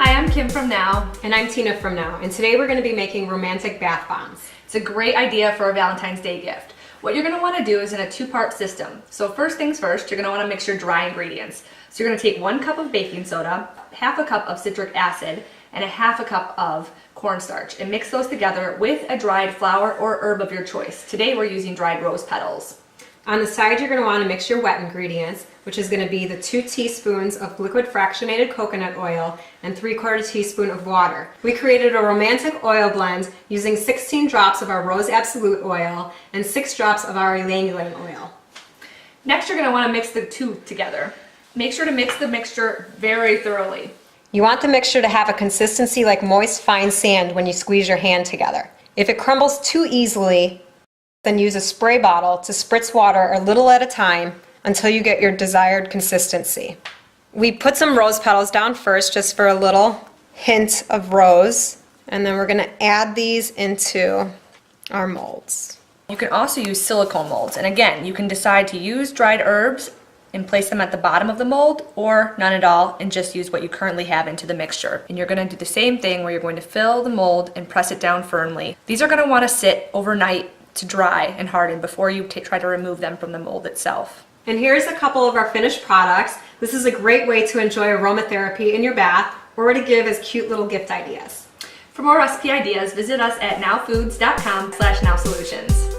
Hi, I'm Kim from Now. And I'm Tina from Now, and today we're going to be making romantic bath bombs. It's a great idea for a Valentine's Day gift. What you're going to want to do is in a two-part system. So first things first, you're going to want to mix your dry ingredients. So you're going to take 1 cup of baking soda, half a cup of citric acid, and a half a cup of cornstarch, and mix those together with a dried flower or herb of your choice. Today we're using dried rose petals. On the side, you're going to want to mix your wet ingredients, which is going to be the 2 teaspoons of liquid fractionated coconut oil and 3/4 teaspoon of water. We created a romantic oil blend using 16 drops of our Rose Absolute oil and 6 drops of our Ylang oil. Next, you're going to want to mix the two together. Make sure to mix the mixture very thoroughly. You want the mixture to have a consistency like moist, fine sand when you squeeze your hand together. If it crumbles too easily, then use a spray bottle to spritz water a little at a time until you get your desired consistency. We put some rose petals down first just for a little hint of rose, and then we're going to add these into our molds. You can also use silicone molds, and again, you can decide to use dried herbs and place them at the bottom of the mold, or none at all, and just use what you currently have into the mixture. And you're going to do the same thing where you're going to fill the mold and press it down firmly. These are going to want to sit overnight to dry and harden before you try to remove them from the mold itself. And here's a couple of our finished products. This is a great way to enjoy aromatherapy in your bath or to give as cute little gift ideas. For more recipe ideas, visit us at nowfoods.com/nowsolutions.